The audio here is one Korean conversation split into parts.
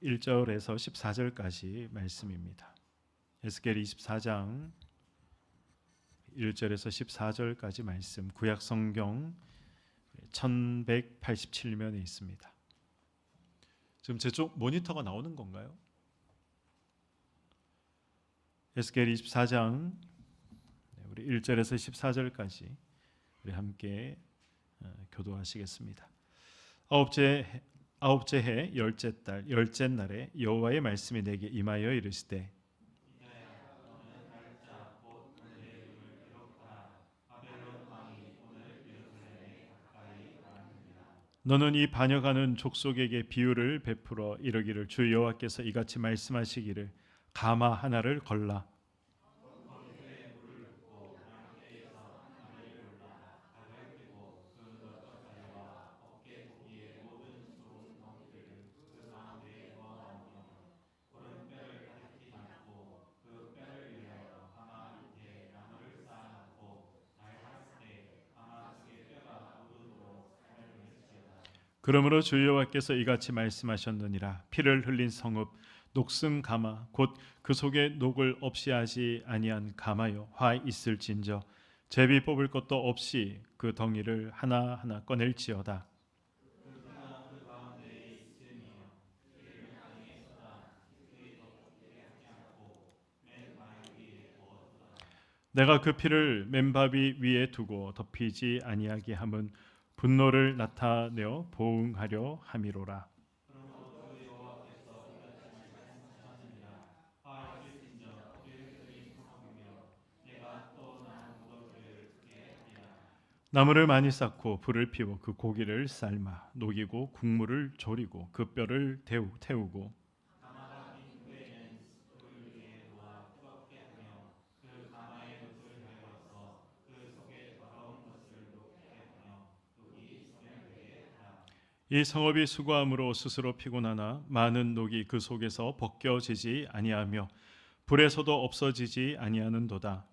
1절에서 14절까지 말씀입니다. 에스겔 24장 1절에서 14절까지 말씀, 구약 성경 1187면에 있습니다. 지금 제 쪽 모니터가 나오는 건가요? 에스겔 24장 우리 1절에서 14절까지 우리 함께 교도하시겠습니다. 아홉째 해 열째 달 열째 날에 여호와의 말씀이 내게 임하여 이르시되 너는 이 반역하는 족속에게 비유를 베풀어 이르기를 주 여호와께서 이같이 말씀하시기를 가마 하나를 걸라 그러므로 주 여호와께서 이같이 말씀하셨느니라 피를 흘린 성읍 녹슨 가마 곧 그 속에 녹을 없이 하지 아니한 가마요 화 있을진저 제비 뽑을 것도 없이 그 덩이를 하나하나 꺼낼지어다. 내가 그 피를 맨바위 위에 두고 덮이지 아니하게 함은 분노를 나타내어 보응하려 함이로라. 나무를 많이 쌓고 불을 피워 그 고기를 삶아 녹이고 국물을 졸이고 그 뼈를 태우고 이 성읍이 수고함으로 스스로 피곤하나 많은 녹이 그 속에서 벗겨지지 아니하며 불에서도 없어지지 아니하는도다.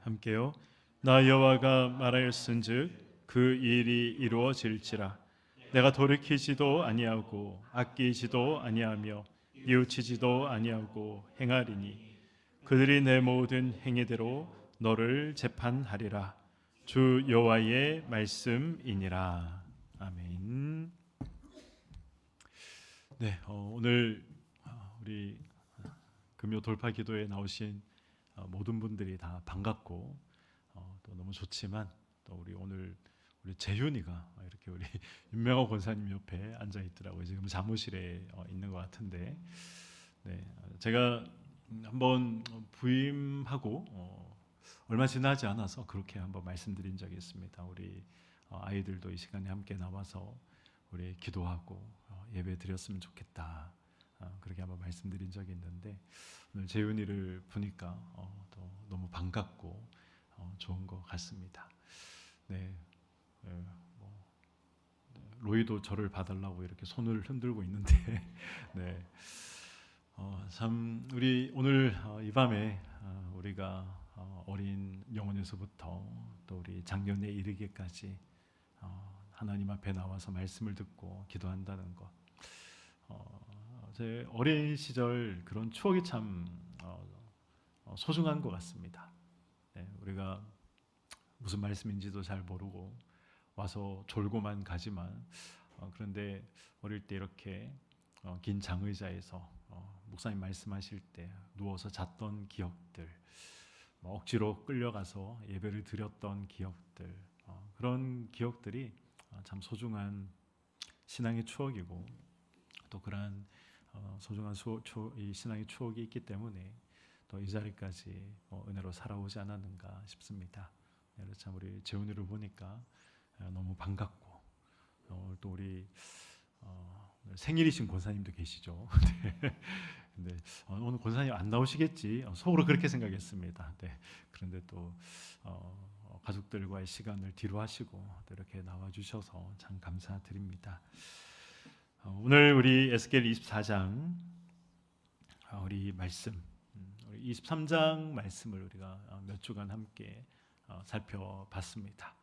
함께요. 나 여호와가 말하였은즉 그 일이 이루어질지라. 내가 돌이키지도 아니하고 아끼지도 아니하며 뉘우치지도 아니하고 행하리니 그들이 내 모든 행위대로 너를 재판하리라. 주 여호와의 말씀이니라. 아멘. 네, 오늘 우리 금요 돌파 기도에 나오신 모든 분들이 다 반갑고 또 너무 좋지만 또 우리 재윤이가 이렇게 우리 윤명호 권사님 옆에 앉아 있더라고요. 지금 사무실에 있는 것 같은데, 네, 제가 한번 부임하고 얼마 지나지 않아서 그렇게 한번 말씀드린 적이 있습니다. 우리 아이들도 이 시간에 함께 나와서 우리 기도하고 예배 드렸으면 좋겠다. 그렇게 한번 말씀드린 적이 있는데 오늘 재윤이를 보니까 또 너무 반갑고 좋은 것 같습니다. 네, 로이도 저를 봐달라고 이렇게 손을 흔들고 있는데, 네, 참 우리 오늘 이 밤에 우리가 어린 영혼에서부터 또 우리 장년에 이르기까지 하나님 앞에 나와서 말씀을 듣고 기도한다는 것. 제 어린 시절 그런 추억이 참 소중한 것 같습니다. 네, 우리가 무슨 말씀인지도 잘 모르고 와서 졸고만 가지만 그런데 어릴 때 이렇게 긴 장의자에서 목사님 말씀하실 때 누워서 잤던 기억들, 억지로 끌려가서 예배를 드렸던 기억들, 그런 기억들이 참 소중한 신앙의 추억이고 또 그러한 소중한 이 신앙의 추억이 있기 때문에 또 이 자리까지 은혜로 살아오지 않았는가 싶습니다. 그래서 참 우리 재훈이를 보니까 너무 반갑고 또 우리 생일이신 권사님도 계시죠. 네. 근데 오늘 권사님 안 나오시겠지 속으로 그렇게 생각했습니다. 네. 그런데 또 가족들과의 시간을 뒤로 하시고 또 이렇게 나와 주셔서 참 감사드립니다. 오늘 우리 에스겔 24장 우리 말씀, 우리 23장 말씀을 우리가 몇 주간 함께 살펴봤습니다.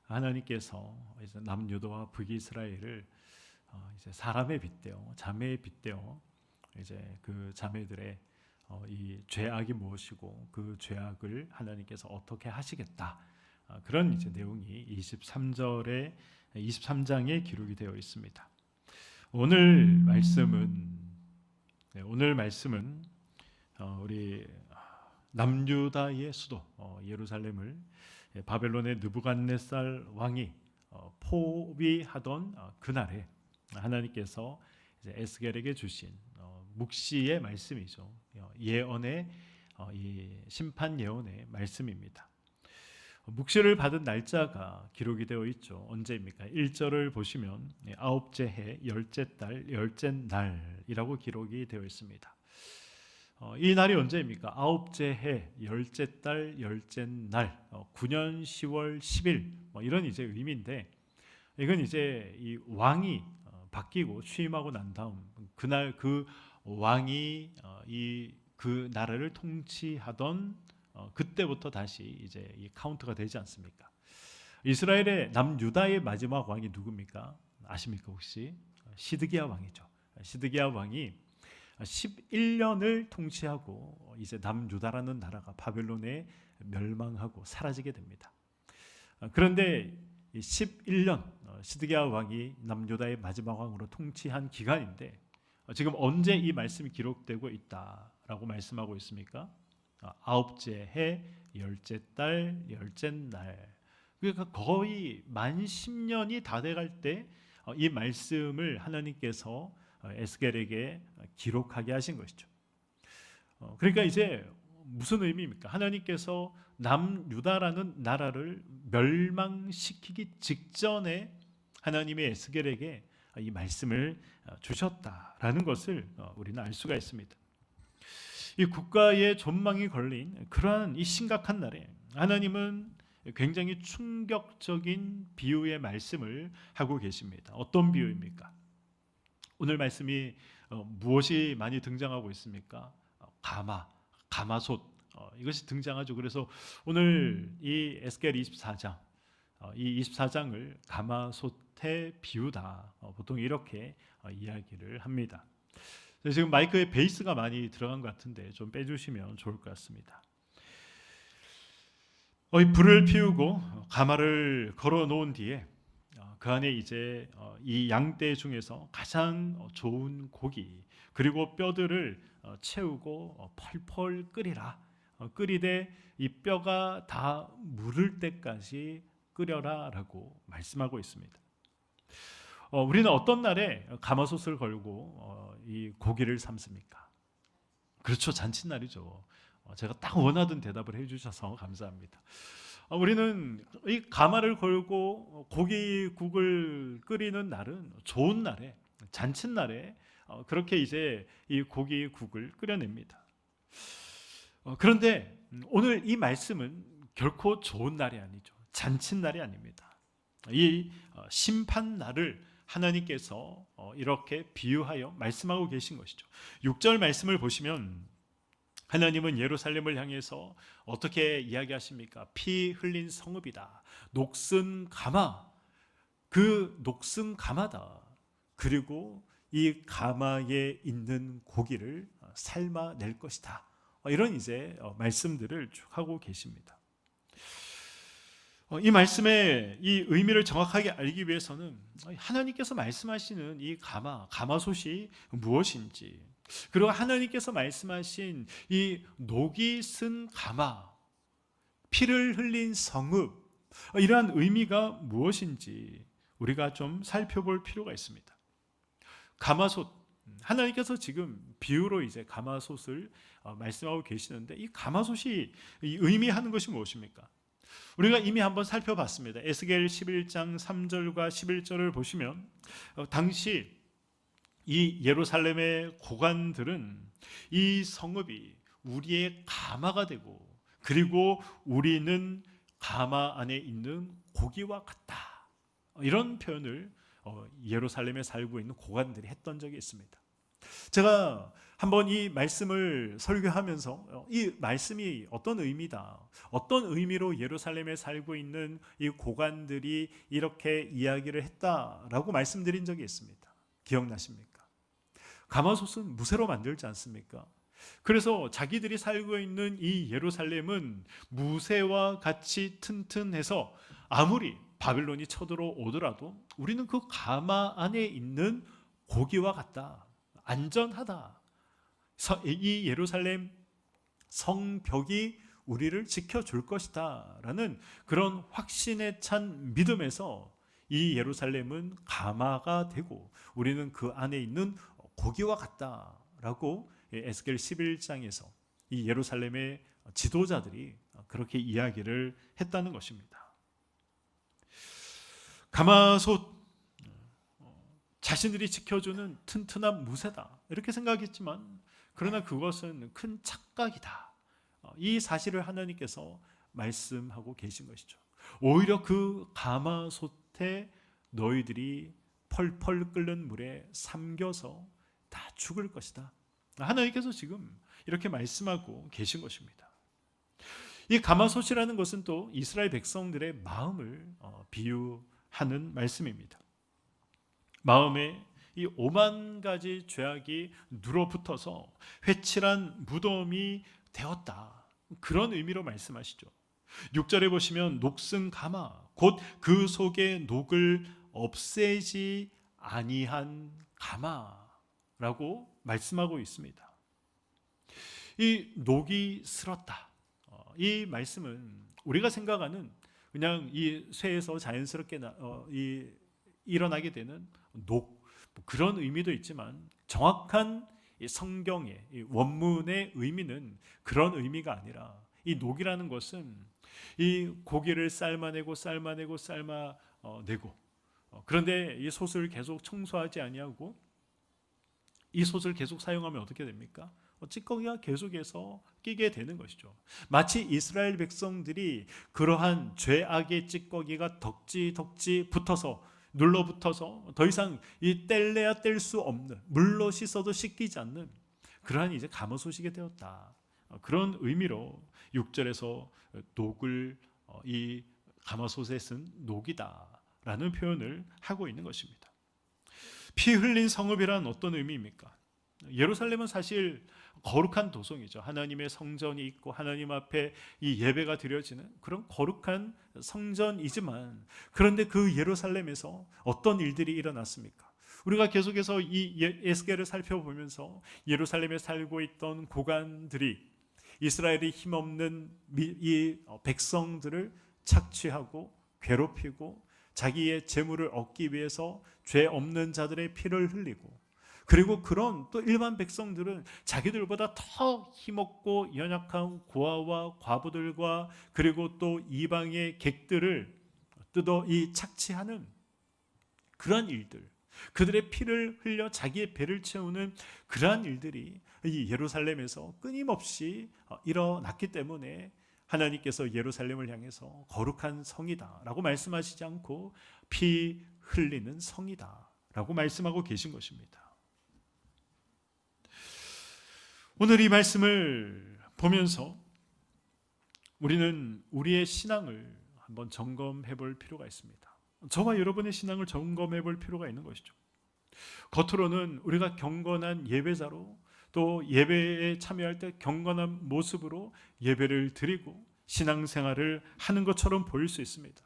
하나님께서 이제 남유다와 북이스라엘을 이제 사람에 빗대어 자매에 빗대어 이제 그 자매들의 이 죄악이 무엇이고 그 죄악을 하나님께서 어떻게 하시겠다, 그런 이제 내용이 23장에 기록이 되어 있습니다. 오늘 말씀은 우리 남유다의 수도 예루살렘을 바벨론의 느부갓네살 왕이 포위하던 그날에 하나님께서 이제 에스겔에게 주신 묵시의 말씀이죠. 예언의 이 심판 예언의 말씀입니다. 묵시를 받은 날짜가 기록이 되어 있죠. 언제입니까? 1절을 보시면 아홉째 해 열째 달 열째 날이라고 기록이 되어 있습니다. 이 날이 언제입니까? 아홉째 해 열째 달 열째 날 9년 10월 10일 이런 이제 의미인데, 이건 이제 이 왕이 바뀌고 취임하고 난 다음 그날 그 왕이 그 나라를 통치하던 그때부터 다시 이제 이 카운트가 되지 않습니까? 이스라엘의 남유다의 마지막 왕이 누굽니까? 아십니까 혹시? 시드기야 왕이죠. 시드기야 왕이 11년을 통치하고 이제 남유다라는 나라가 바벨론에 멸망하고 사라지게 됩니다. 그런데 11년 시드기야 왕이 남유다의 마지막 왕으로 통치한 기간인데, 지금 언제 이 말씀이 기록되고 있다라고 말씀하고 있습니까? 아홉째 해 열째 달 열째 날, 그러니까 거의 만 10년이 다 돼갈 때 이 말씀을 하나님께서 에스겔에게 기록하게 하신 것이죠. 그러니까 이제 무슨 의미입니까? 하나님께서 남유다라는 나라를 멸망시키기 직전에 하나님의 에스겔에게 이 말씀을 주셨다라는 것을 우리는 알 수가 있습니다. 이 국가의 전망이 걸린 그러한 이 심각한 날에 하나님은 굉장히 충격적인 비유의 말씀을 하고 계십니다. 어떤 비유입니까? 오늘 말씀이 무엇이 많이 등장하고 있습니까? 가마솥, 이것이 등장하죠. 그래서 오늘 이 에스겔 24장, 이 24장을 가마솥에 비유다, 보통 이렇게 이야기를 합니다. 지금 마이크에 베이스가 많이 들어간 것 같은데 좀 빼주시면 좋을 것 같습니다. 이 불을 피우고 가마를 걸어 놓은 뒤에 그 안에 이제 이 양떼 중에서 가장 좋은 고기 그리고 뼈들을 채우고 펄펄 끓이라. 끓이되 이 뼈가 다 무를 때까지 끓여라라고 말씀하고 있습니다. 우리는 어떤 날에 가마솥을 걸고 이 고기를 삶습니까? 그렇죠, 잔칫날이죠. 제가 딱 원하던 대답을 해주셔서 감사합니다. 우리는 이 가마를 걸고 고기국을 끓이는 날은 좋은 날에, 잔칫날에 그렇게 이제 이 고기국을 끓여냅니다. 그런데 오늘 이 말씀은 결코 좋은 날이 아니죠. 잔칫날이 아닙니다. 이 심판 날을 하나님께서 이렇게 비유하여 말씀하고 계신 것이죠. 6절 말씀을 보시면 하나님은 예루살렘을 향해서 어떻게 이야기하십니까? 피 흘린 성읍이다. 녹슨 가마, 그 녹슨 가마다. 그리고 이 가마에 있는 고기를 삶아낼 것이다. 이런 이제 말씀들을 쭉 하고 계십니다. 이 말씀의 이 의미를 정확하게 알기 위해서는 하나님께서 말씀하시는 이 가마솥이 무엇인지, 그리고 하나님께서 말씀하신 이 녹이 쓴 가마, 피를 흘린 성읍, 이러한 의미가 무엇인지 우리가 좀 살펴볼 필요가 있습니다. 가마솥, 하나님께서 지금 비유로 이제 가마솥을 말씀하고 계시는데, 이 가마솥이 의미하는 것이 무엇입니까? 우리가 이미 한번 살펴봤습니다. 에스겔 11장 3절과 11절을 보시면 당시 이 예루살렘의 고관들은 이 성읍이 우리의 가마가 되고, 그리고 우리는 가마 안에 있는 고기와 같다, 이런 표현을 예루살렘에 살고 있는 고관들이 했던 적이 있습니다. 제가 한번 이 말씀을 설교하면서 이 말씀이 어떤 의미다, 어떤 의미로 예루살렘에 살고 있는 이 고관들이 이렇게 이야기를 했다라고 말씀드린 적이 있습니다. 기억나십니까? 가마솥은 무쇠로 만들지 않습니까? 그래서 자기들이 살고 있는 이 예루살렘은 무쇠와 같이 튼튼해서 아무리 바빌론이 쳐들어오더라도 우리는 그 가마 안에 있는 고기와 같다, 안전하다, 이 예루살렘 성벽이 우리를 지켜줄 것이다 라는 그런 확신에 찬 믿음에서 이 예루살렘은 가마가 되고 우리는 그 안에 있는 고기와 같다라고 에스겔 11장에서 이 예루살렘의 지도자들이 그렇게 이야기를 했다는 것입니다. 가마솥, 자신들이 지켜주는 튼튼한 무쇠다 이렇게 생각했지만 그러나 그것은 큰 착각이다. 이 사실을 하나님께서 말씀하고 계신 것이죠. 오히려 그 가마솥에 너희들이 펄펄 끓는 물에 삼겨서 다 죽을 것이다. 하나님께서 지금 이렇게 말씀하고 계신 것입니다. 이 가마솥이라는 것은 또 이스라엘 백성들의 마음을 비유하는 말씀입니다. 마음에 이 오만 가지 죄악이 눌어붙어서 회칠한 무덤이 되었다. 그런 의미로 말씀하시죠. 6절에 보시면 녹슨 가마 곧 그 속에 녹을 없애지 아니한 가마라고 말씀하고 있습니다. 이 녹이 슬었다. 이 말씀은 우리가 생각하는 그냥 이 쇠에서 자연스럽게 일어나게 되는 녹 그런 의미도 있지만 정확한 성경의 원문의 의미는 그런 의미가 아니라 이 녹이라는 것은 이 고기를 삶아내고 그런데 이 솥을 계속 청소하지 아니하고 이 솥을 계속 사용하면 어떻게 됩니까? 찌꺼기가 계속해서 끼게 되는 것이죠. 마치 이스라엘 백성들이 그러한 죄악의 찌꺼기가 덕지 붙어서 눌러붙어서 더 이상 이 뗄래야 뗄 수 없는 물로 씻어도 씻기지 않는 그러한 이제 가마솥이게 되었다. 그런 의미로 6절에서 녹을 이 가마솥에 쓴 녹이다라는 표현을 하고 있는 것입니다. 피 흘린 성읍이란 어떤 의미입니까? 예루살렘은 사실 거룩한 도성이죠. 하나님의 성전이 있고 하나님 앞에 이 예배가 드려지는 그런 거룩한 성전이지만 그런데 그 예루살렘에서 어떤 일들이 일어났습니까? 우리가 계속해서 이 에스겔을 살펴보면서 예루살렘에 살고 있던 고관들이 이스라엘이 힘없는 이 백성들을 착취하고 괴롭히고 자기의 재물을 얻기 위해서 죄 없는 자들의 피를 흘리고 그리고 그런 또 일반 백성들은 자기들보다 더 힘없고 연약한 고아와 과부들과 그리고 또 이방의 객들을 뜯어 이 착취하는 그러한 일들, 그들의 피를 흘려 자기의 배를 채우는 그러한 일들이 이 예루살렘에서 끊임없이 일어났기 때문에 하나님께서 예루살렘을 향해서 거룩한 성이다라고 말씀하시지 않고 피 흘리는 성이다라고 말씀하고 계신 것입니다. 오늘 이 말씀을 보면서 우리는 우리의 신앙을 한번 점검해 볼 필요가 있습니다. 저와 여러분의 신앙을 점검해 볼 필요가 있는 것이죠. 겉으로는 우리가 경건한 예배자로 또 예배에 참여할 때 경건한 모습으로 예배를 드리고 신앙생활을 하는 것처럼 보일 수 있습니다.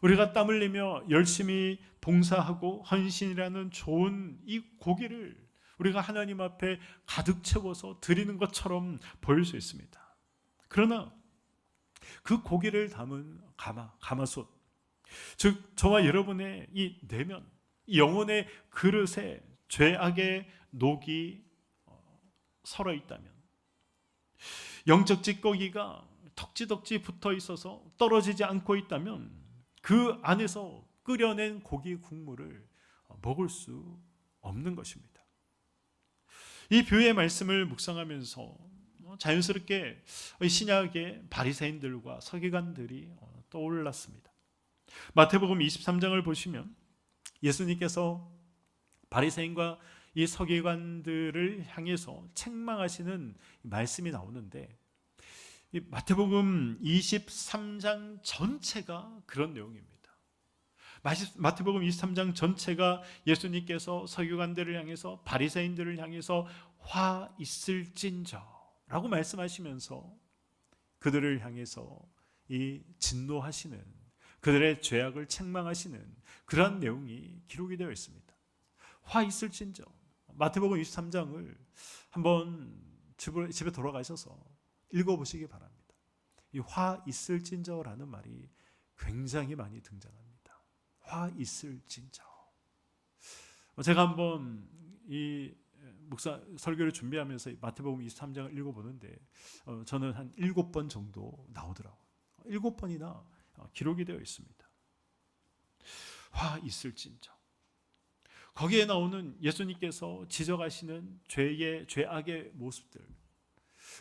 우리가 땀 흘리며 열심히 봉사하고 헌신이라는 좋은 이 고기를 우리가 하나님 앞에 가득 채워서 드리는 것처럼 보일 수 있습니다. 그러나 그 고기를 담은 가마솥, 즉 저와 여러분의 이 내면, 이 영혼의 그릇에 죄악의 녹이 설어 있다면, 영적 찌꺼기가 덕지덕지 붙어 있어서 떨어지지 않고 있다면 그 안에서 끓여낸 고기 국물을 먹을 수 없는 것입니다. 이 비유의 말씀을 묵상하면서 자연스럽게 신약의 바리새인들과 서기관들이 떠올랐습니다. 마태복음 23장을 보시면 예수님께서 바리새인과 이 서기관들을 향해서 책망하시는 말씀이 나오는데, 이 마태복음 23장 전체가 그런 내용입니다. 마태복음 23장 전체가 예수님께서 서기관들을 향해서, 바리새인들을 향해서 화 있을진저라고 말씀하시면서 그들을 향해서 이 진노하시는, 그들의 죄악을 책망하시는 그러한 내용이 기록이 되어 있습니다. 화 있을진저. 마태복음 23장을 한번 집에 돌아가셔서 읽어보시기 바랍니다. 이 화 있을진저라는 말이 굉장히 많이 등장합니다. 화 있을진저. 제가 한번 이 목사 설교를 준비하면서 마태복음 23장을 읽어보는데 저는 한 7번 정도 나오더라고요. 7번이나 기록이 되어 있습니다. 화 있을진저. 거기에 나오는 예수님께서 지적하시는 죄악의 모습들,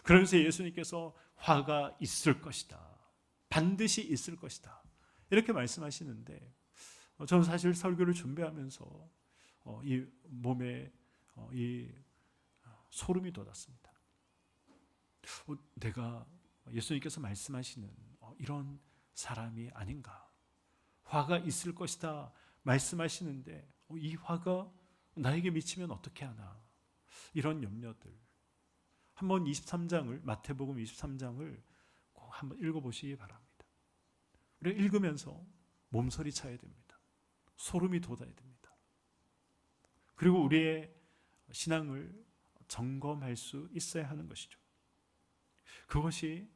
그러면서 예수님께서 화가 있을 것이다, 반드시 있을 것이다, 이렇게 말씀하시는데, 저는 사실 설교를 준비하면서 이 몸에 이 소름이 돋았습니다. 내가 예수님께서 말씀하시는 이런 사람이 아닌가. 화가 있을 것이다 말씀하시는데 이 화가 나에게 미치면 어떻게 하나, 이런 염려들. 한번 23장을, 마태복음 23장을 꼭 한번 읽어보시기 바랍니다. 우리 읽으면서 몸서리 쳐야 됩니다. 소름이 돋아야 됩니다. 그리고 우리의 신앙을 점검할 수 있어야 하는 것이죠. 그것이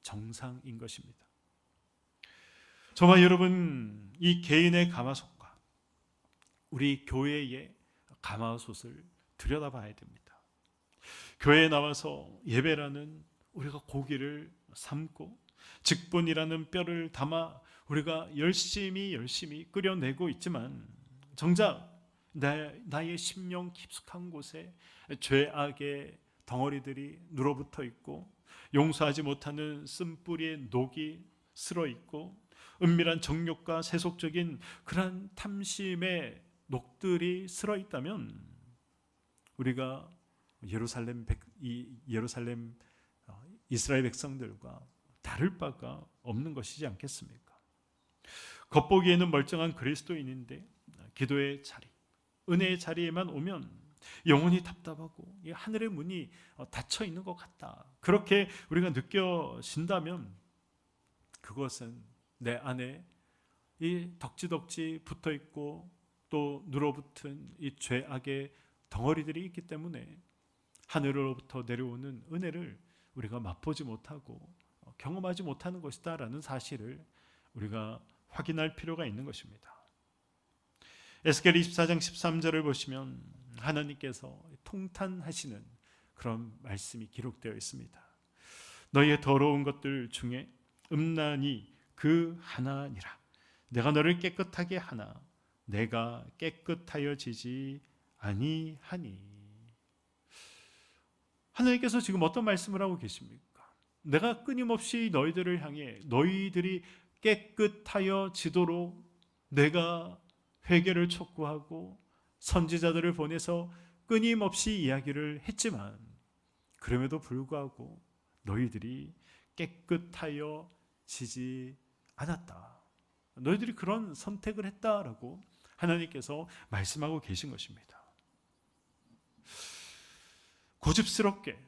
정상인 것입니다. 저와 여러분, 이 개인의 가마솥과 우리 교회의 가마솥을 들여다봐야 됩니다. 교회에 나와서 예배라는 우리가 고기를 삶고 직분이라는 뼈를 담아 우리가 열심히 끓여내고 있지만, 정작 나의 심령 깊숙한 곳에 죄악의 덩어리들이 눌어붙어 있고, 용서하지 못하는 쓴뿌리의 녹이 쓸어 있고, 은밀한 정욕과 세속적인 그러한 탐심의 녹들이 쓸어 있다면, 우리가 예루살렘 이스라엘 백성들과 다를 바가 없는 것이지 않겠습니까? 겉보기에는 멀쩡한 그리스도인인데 기도의 자리, 은혜의 자리에만 오면 영혼이 답답하고 하늘의 문이 닫혀 있는 것 같다, 그렇게 우리가 느껴진다면 그것은 내 안에 이 덕지덕지 붙어 있고 또 눌어붙은 이 죄악의 덩어리들이 있기 때문에 하늘로부터 내려오는 은혜를 우리가 맛보지 못하고 경험하지 못하는 것이다 라는 사실을 우리가 확인할 필요가 있는 것입니다. 에스겔 24장 13절을 보시면 하나님께서 통탄하시는 그런 말씀이 기록되어 있습니다. 너희의 더러운 것들 중에 음란이 그 하나니라. 내가 너를 깨끗하게 하나 내가 깨끗하여지지 아니하니. 하나님께서 지금 어떤 말씀을 하고 계십니까? 내가 끊임없이 너희들을 향해 너희들이 깨끗하여지도록 내가 회개를 촉구하고 선지자들을 보내서 끊임없이 이야기를 했지만, 그럼에도 불구하고 너희들이 깨끗하여지지 않았다. 너희들이 그런 선택을 했다라고 하나님께서 말씀하고 계신 것입니다. 고집스럽게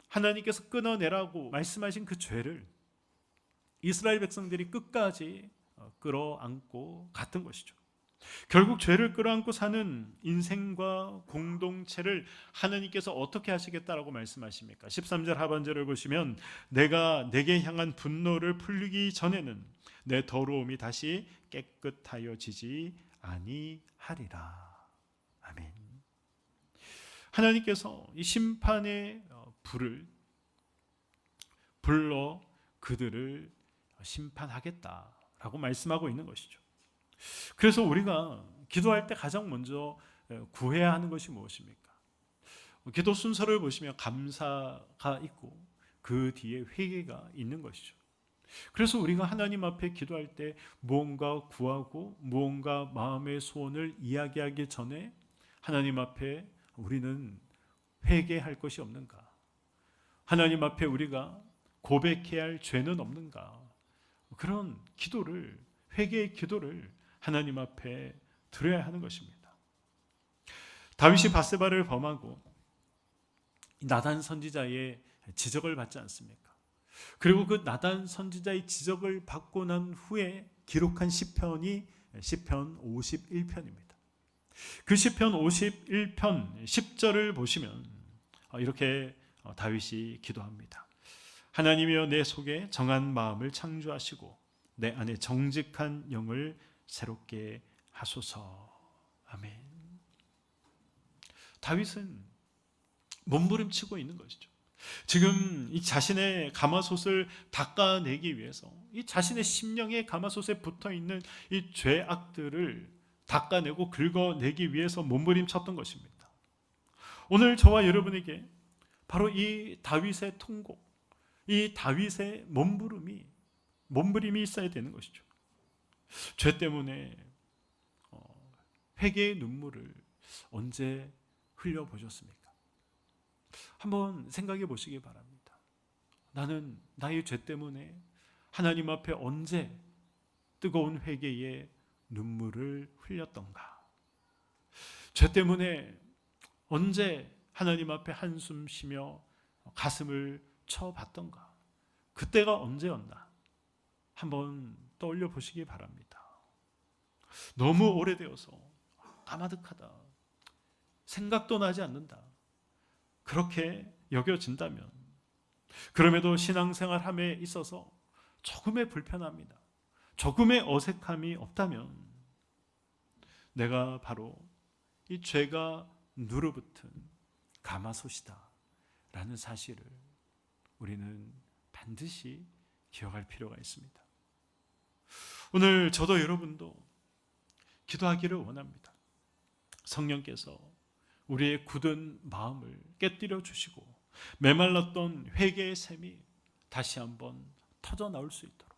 하나님께서 끊어내라고 말씀하신 그 죄를 이스라엘 백성들이 끝까지 끌어안고 갔던 것이죠. 결국 죄를 끌어안고 사는 인생과 공동체를 하나님께서 어떻게 하시겠다라고 말씀하십니까? 13절 하반절을 보시면 내가 내게 향한 분노를 풀리기 전에는 내 더러움이 다시 깨끗하여지지 아니하리라. 아멘. 하나님께서 이 심판의 불을 불러 그들을 심판하겠다라고 말씀하고 있는 것이죠. 그래서 우리가 기도할 때 가장 먼저 구해야 하는 것이 무엇입니까? 기도 순서를 보시면 감사가 있고 그 뒤에 회개가 있는 것이죠. 그래서 우리가 하나님 앞에 기도할 때 무언가 구하고 무언가 마음의 소원을 이야기하기 전에 하나님 앞에 우리는 회개할 것이 없는가? 하나님 앞에 우리가 고백해야 할 죄는 없는가? 그런 기도를, 회개의 기도를 하나님 앞에 드려야 하는 것입니다. 다윗이 밧세바를 범하고 나단 선지자의 지적을 받지 않습니까? 그리고 그 나단 선지자의 지적을 받고 난 후에 기록한 시편이 시편 51편입니다. 그 시편 51편 10절을 보시면 이렇게 다윗이 기도합니다. 하나님이여 내 속에 정한 마음을 창조하시고 내 안에 정직한 영을 새롭게 하소서. 아멘. 다윗은 몸부림치고 있는 것이죠. 지금 이 자신의 가마솥을 닦아내기 위해서 이 자신의 심령의 가마솥에 붙어있는 이 죄악들을 닦아내고 긁어내기 위해서 몸부림쳤던 것입니다. 오늘 저와 여러분에게 바로 이 다윗의 통곡, 이 다윗의 몸부림이 있어야 되는 것이죠. 죄 때문에 회개의 눈물을 언제 흘려보셨습니까? 한번 생각해 보시기 바랍니다. 나는 나의 죄 때문에 하나님 앞에 언제 뜨거운 회개의 눈물을 흘렸던가? 죄 때문에 언제 하나님 앞에 한숨 쉬며 가슴을 쳐봤던가? 그때가 언제였나? 한번 떠올려 보시기 바랍니다. 너무 오래되어서 까마득하다, 생각도 나지 않는다, 그렇게 여겨진다면, 그럼에도 신앙생활함에 있어서 조금의 불편함이나 조금의 어색함이 없다면 내가 바로 이 죄가 누르붙은 가마솥이다 라는 사실을 우리는 반드시 기억할 필요가 있습니다. 오늘 저도 여러분도 기도하기를 원합니다. 성령께서 우리의 굳은 마음을 깨뜨려 주시고 메말랐던 회개의 샘이 다시 한번 터져 나올 수 있도록,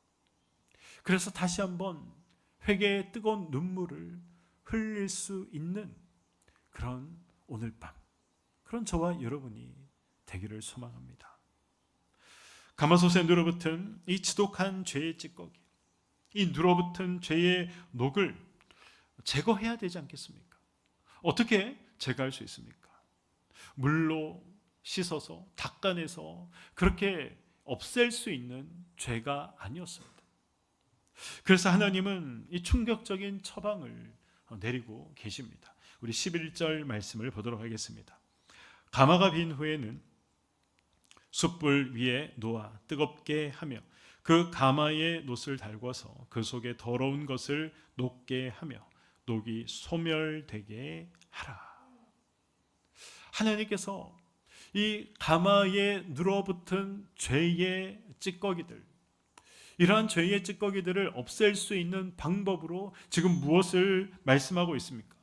그래서 다시 한번 회개의 뜨거운 눈물을 흘릴 수 있는 그런 오늘 밤, 그런 저와 여러분이 되기를 소망합니다. 가마솥에 눌어붙은 이 지독한 죄의 찌꺼기, 이 눌어붙은 죄의 녹을 제거해야 되지 않겠습니까? 어떻게 제거할 수 있습니까? 물로 씻어서 닦아내서 그렇게 없앨 수 있는 죄가 아니었습니다. 그래서 하나님은 이 충격적인 처방을 내리고 계십니다. 우리 11절 말씀을 보도록 하겠습니다. 가마가 빈 후에는 숯불 위에 놓아 뜨겁게 하며 그 가마에 놋을 달궈서 그 속에 더러운 것을 녹게 하며 녹이 소멸되게 하라. 하나님께서 이 가마에 눌어붙은 죄의 찌꺼기들, 이러한 죄의 찌꺼기들을 없앨 수 있는 방법으로 지금 무엇을 말씀하고 있습니까?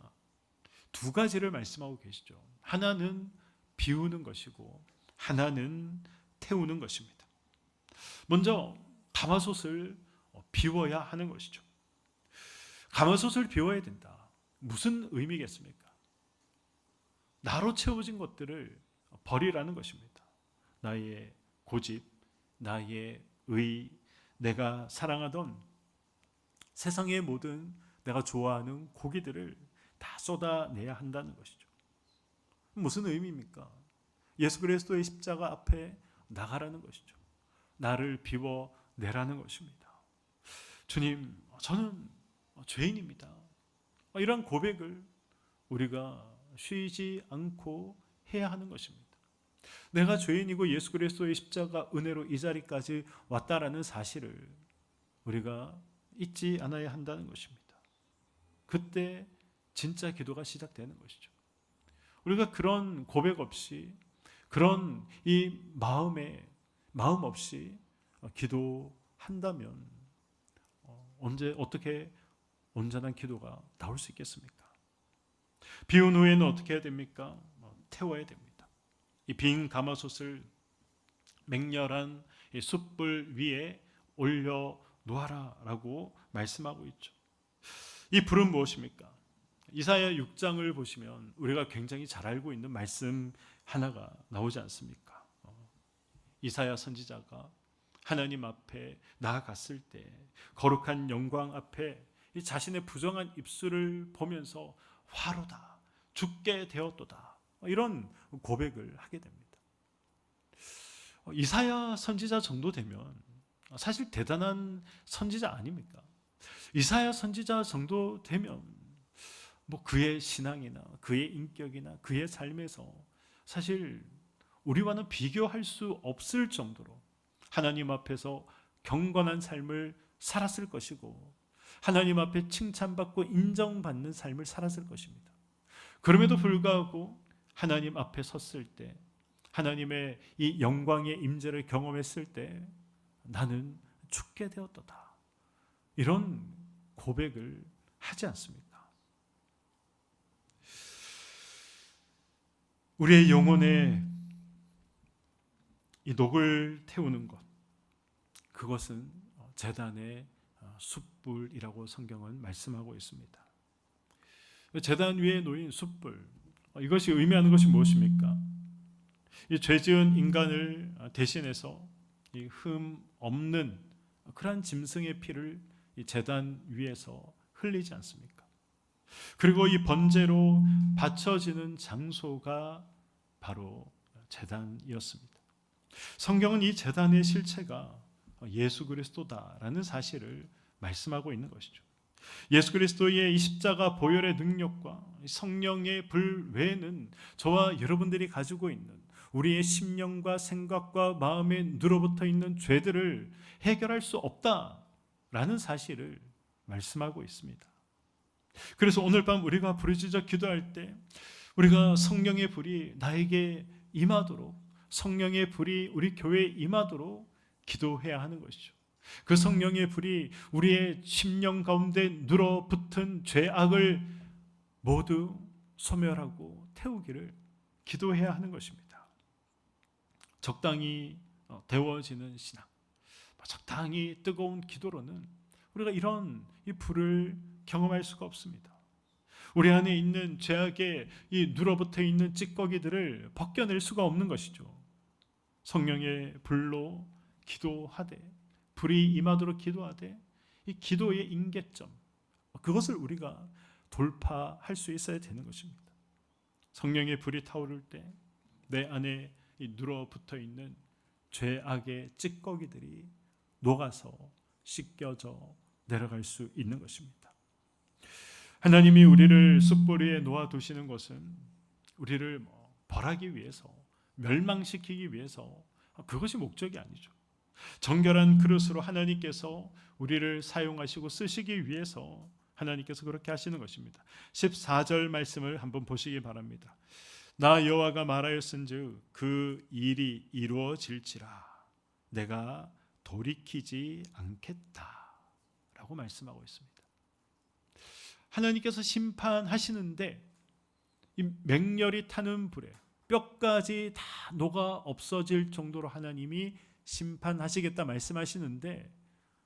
두 가지를 말씀하고 계시죠. 하나는 비우는 것이고 하나는 태우는 것입니다. 먼저 가마솥을 비워야 하는 것이죠. 가마솥을 비워야 된다. 무슨 의미겠습니까? 나로 채워진 것들을 버리라는 것입니다. 나의 고집, 나의 의, 내가 사랑하던 세상의 모든 내가 좋아하는 고기들을 다 쏟아내야 한다는 것이죠. 무슨 의미입니까? 예수 그리스도의 십자가 앞에 나가라는 것이죠. 나를 비워내라는 것입니다. 주님, 저는 죄인입니다. 이런 고백을 우리가 쉬지 않고 해야 하는 것입니다. 내가 죄인이고 예수 그리스도의 십자가 은혜로 이 자리까지 왔다라는 사실을 우리가 잊지 않아야 한다는 것입니다. 그때 진짜 기도가 시작되는 것이죠. 우리가 그런 고백 없이, 그런 이 마음 없이 기도한다면 언제 어떻게 온전한 기도가 나올 수 있겠습니까? 비운 후에는 어떻게 해야 됩니까? 태워야 됩니다. 이 빈 가마솥을 맹렬한 이 숯불 위에 올려 놓아라라고 말씀하고 있죠. 이 불은 무엇입니까? 이사야 6장을 보시면 우리가 굉장히 잘 알고 있는 말씀 하나가 나오지 않습니까? 이사야 선지자가 하나님 앞에 나아갔을 때 거룩한 영광 앞에 이 자신의 부정한 입술을 보면서 화로다, 죽게 되었도다, 이런 고백을 하게 됩니다. 이사야 선지자 정도 되면 사실 대단한 선지자 아닙니까? 이사야 선지자 정도 되면 뭐 그의 신앙이나 그의 인격이나 그의 삶에서 사실 우리와는 비교할 수 없을 정도로 하나님 앞에서 경건한 삶을 살았을 것이고 하나님 앞에 칭찬받고 인정받는 삶을 살았을 것입니다. 그럼에도 불구하고 하나님 앞에 섰을 때 하나님의 이 영광의 임재를 경험했을 때 나는 죽게 되었도다, 이런 고백을 하지 않습니까? 우리의 영혼에 이 녹을 태우는 것, 그것은 제단의 숯불이라고 성경은 말씀하고 있습니다. 제단 위에 놓인 숯불, 이것이 의미하는 것이 무엇입니까? 이 죄지은 인간을 대신해서 이 흠 없는 그러한 짐승의 피를 이 제단 위에서 흘리지 않습니까? 그리고 이 번제로 바쳐지는 장소가 바로 제단이었습니다. 성경은 이 제단의 실체가 예수 그리스도다라는 사실을 말씀하고 있는 것이죠. 예수 그리스도의 이 십자가 보혈의 능력과 성령의 불 외에는 저와 여러분들이 가지고 있는 우리의 심령과 생각과 마음에 눌어붙어 있는 죄들을 해결할 수 없다라는 사실을 말씀하고 있습니다. 그래서 오늘 밤 우리가 부르짖어 기도할 때 우리가 성령의 불이 나에게 임하도록, 성령의 불이 우리 교회에 임하도록 기도해야 하는 것이죠. 그 성령의 불이 우리의 심령 가운데 눌어붙은 죄악을 모두 소멸하고 태우기를 기도해야 하는 것입니다. 적당히 데워지는 신앙, 적당히 뜨거운 기도로는 우리가 이런 이 불을 경험할 수가 없습니다. 우리 안에 있는 죄악의 이 눌어붙어 있는 찌꺼기들을 벗겨낼 수가 없는 것이죠. 성령의 불로 기도하되, 불이 임하도록 기도하되, 이 기도의 임계점, 그것을 우리가 돌파할 수 있어야 되는 것입니다. 성령의 불이 타오를 때 내 안에 이 눌어붙어 있는 죄악의 찌꺼기들이 녹아서 씻겨져 내려갈 수 있는 것입니다. 하나님이 우리를 숯불 위에 놓아두시는 것은 우리를 벌하기 위해서, 멸망시키기 위해서, 그것이 목적이 아니죠. 정결한 그릇으로 하나님께서 우리를 사용하시고 쓰시기 위해서 하나님께서 그렇게 하시는 것입니다. 14절 말씀을 한번 보시기 바랍니다. 나 여호와가 말하였은즉 그 일이 이루어질지라 내가 돌이키지 않겠다 라고 말씀하고 있습니다. 하나님께서 심판하시는데 이 맹렬히 타는 불에 뼈까지 다 녹아 없어질 정도로 하나님이 심판하시겠다 말씀하시는데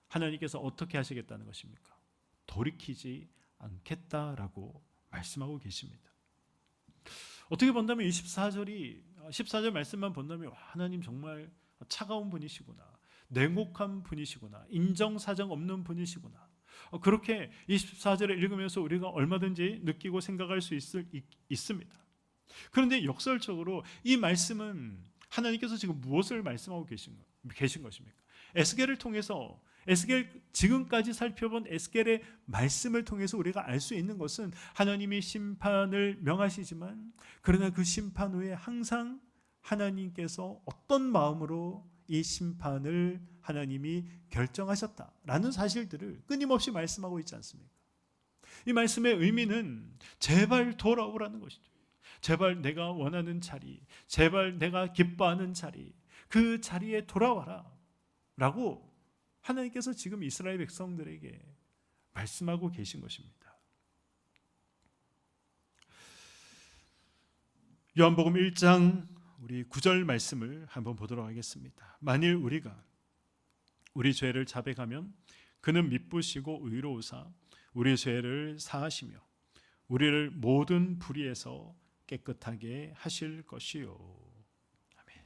하나님께서 어떻게 하시겠다는 것입니까? 돌이키지 않겠다라고 말씀하고 계십니다. 어떻게 본다면 14절 말씀만 본다면 하나님 정말 차가운 분이시구나, 냉혹한 분이시구나, 인정사정 없는 분이시구나, 그렇게 24절을 읽으면서 우리가 얼마든지 느끼고 생각할 수 있습니다. 그런데 역설적으로 이 말씀은 하나님께서 지금 무엇을 말씀하고 계신 것입니까? 에스겔을 통해서, 지금까지 살펴본 에스겔의 말씀을 통해서 우리가 알 수 있는 것은 하나님이 심판을 명하시지만 그러나 그 심판 후에 항상 하나님께서 어떤 마음으로 이 심판을 하나님이 결정하셨다라는 사실들을 끊임없이 말씀하고 있지 않습니까? 이 말씀의 의미는 제발 돌아오라는 것이죠. 제발 내가 원하는 자리, 제발 내가 기뻐하는 자리, 그 자리에 돌아와라 라고 하나님께서 지금 이스라엘 백성들에게 말씀하고 계신 것입니다. 요한복음 1장 우리 9절 말씀을 한번 보도록 하겠습니다. 만일 우리가 우리 죄를 자백하면 그는 미쁘시고 의로우사 우리 죄를 사하시며 우리를 모든 불의에서 깨끗하게 하실 것이요. 아멘.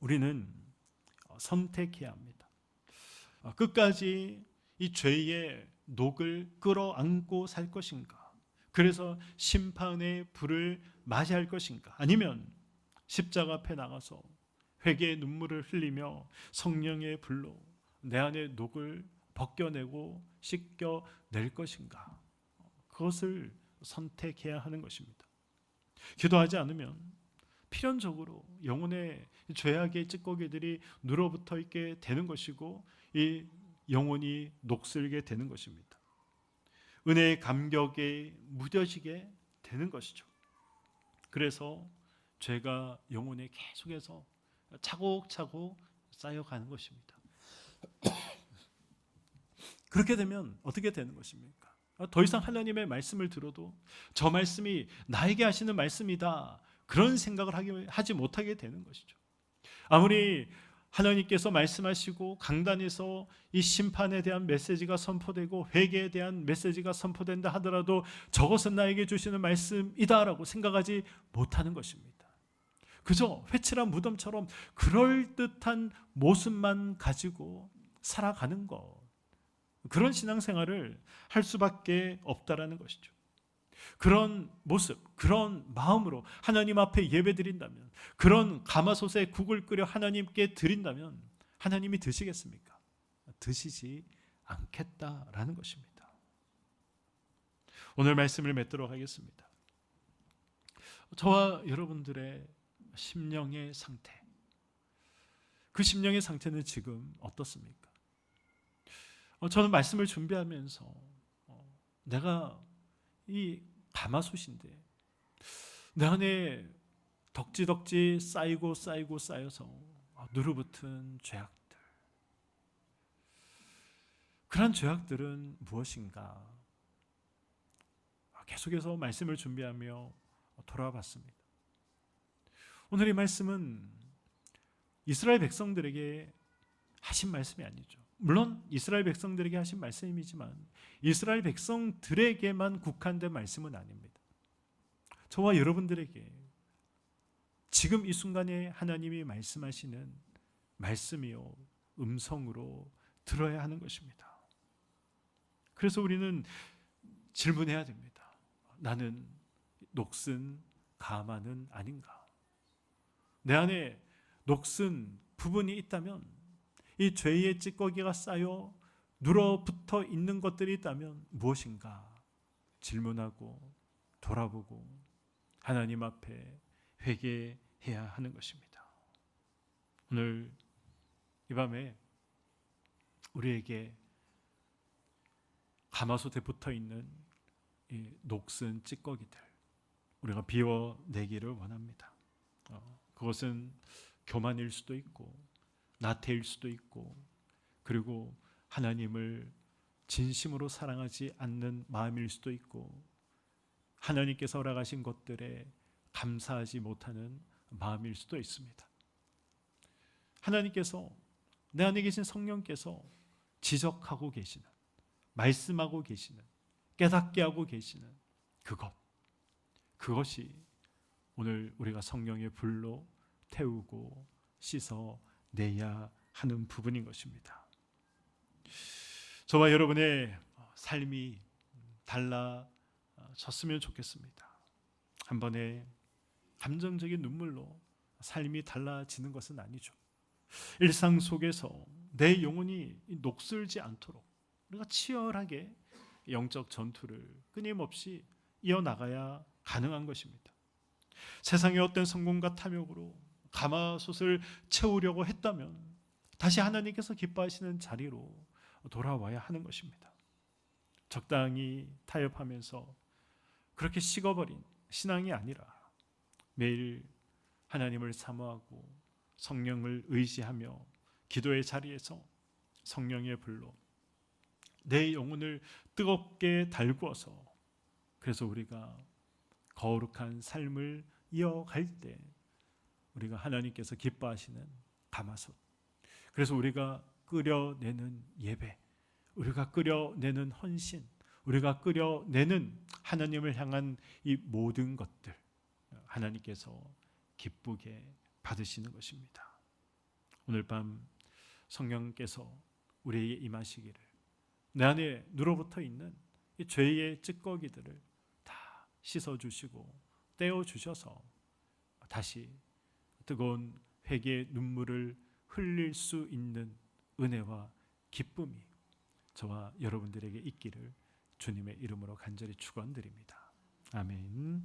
우리는 선택해야 합니다. 끝까지 이 죄의 녹을 끌어안고 살 것인가? 그래서 심판의 불을 맞이할 것인가? 아니면 십자가 앞에 나가서 회개의 눈물을 흘리며 성령의 불로 내 안의 녹을 벗겨내고 씻겨낼 것인가? 그것을 선택해야 하는 것입니다. 기도하지 않으면 필연적으로 영혼의 죄악의 찌꺼기들이 눌어붙어 있게 되는 것이고 이 영혼이 녹슬게 되는 것입니다. 은혜의 감격에 무뎌지게 되는 것이죠. 그래서 죄가 영혼에 계속해서 차곡차곡 쌓여가는 것입니다. 그렇게 되면 어떻게 되는 것입니까? 더 이상 하나님의 말씀을 들어도 저 말씀이 나에게 하시는 말씀이다, 그런 생각을 하지 못하게 되는 것이죠. 아무리 하나님께서 말씀하시고 강단에서 이 심판에 대한 메시지가 선포되고 회개에 대한 메시지가 선포된다 하더라도 저것은 나에게 주시는 말씀이다라고 생각하지 못하는 것입니다. 그저 회칠한 무덤처럼 그럴듯한 모습만 가지고 살아가는 것, 그런 신앙생활을 할 수밖에 없다라는 것이죠. 그런 모습, 그런 마음으로 하나님 앞에 예배드린다면, 그런 가마솥에 국을 끓여 하나님께 드린다면 하나님이 드시겠습니까? 드시지 않겠다라는 것입니다. 오늘 말씀을 맺도록 하겠습니다. 저와 여러분들의 심령의 상태, 그 심령의 상태는 지금 어떻습니까? 저는 말씀을 준비하면서 내가 이 가마솥인데 내 안에 덕지덕지 쌓여서 누르붙은 죄악들, 그런 죄악들은 무엇인가 계속해서 말씀을 준비하며 돌아봤습니다. 오늘 이 말씀은 이스라엘 백성들에게 하신 말씀이 아니죠. 물론 이스라엘 백성들에게 하신 말씀이지만 이스라엘 백성들에게만 국한된 말씀은 아닙니다. 저와 여러분들에게 지금 이 순간에 하나님이 말씀하시는 말씀이요, 음성으로 들어야 하는 것입니다. 그래서 우리는 질문해야 됩니다. 나는 녹슨 가마는 아닌가? 내 안에 녹슨 부분이 있다면, 이 죄의 찌꺼기가 쌓여 눌어붙어 있는 것들이 있다면 무엇인가 질문하고 돌아보고 하나님 앞에 회개해야 하는 것입니다. 오늘 이 밤에 우리에게 가마솥에 붙어 있는 이 녹슨 찌꺼기들 우리가 비워내기를 원합니다. 그것은 교만일 수도 있고 나태일 수도 있고, 그리고 하나님을 진심으로 사랑하지 않는 마음일 수도 있고, 하나님께서 허락하신 것들에 감사하지 못하는 마음일 수도 있습니다. 하나님께서, 내 안에 계신 성령께서 지적하고 계시는, 말씀하고 계시는, 깨닫게 하고 계시는 그것이 오늘 우리가 성령의 불로 태우고 씻어내야 하는 부분인 것입니다. 저와 여러분의 삶이 달라졌으면 좋겠습니다. 한 번에 감정적인 눈물로 삶이 달라지는 것은 아니죠. 일상 속에서 내 영혼이 녹슬지 않도록 우리가 치열하게 영적 전투를 끊임없이 이어나가야 가능한 것입니다. 세상의 어떤 성공과 탐욕으로 가마솥을 채우려고 했다면 다시 하나님께서 기뻐하시는 자리로 돌아와야 하는 것입니다. 적당히 타협하면서 그렇게 식어버린 신앙이 아니라 매일 하나님을 사모하고 성령을 의지하며 기도의 자리에서 성령의 불로 내 영혼을 뜨겁게 달구어서, 그래서 우리가 거룩한 삶을 이어갈 때 우리가 하나님께서 기뻐하시는 가마솥, 그래서 우리가 끓여내는 예배, 우리가 끓여내는 헌신, 우리가 끓여내는 하나님을 향한 이 모든 것들, 하나님께서 기쁘게 받으시는 것입니다. 오늘 밤 성령께서 우리에게 임하시기를, 내 안에 눌어붙어 있는 이 죄의 찌꺼기들을 다 씻어주시고 떼어주셔서 다시 뜨거운 회개의 눈물을 흘릴 수 있는 은혜와 기쁨이 저와 여러분들에게 있기를 주님의 이름으로 간절히 축원드립니다. 아멘.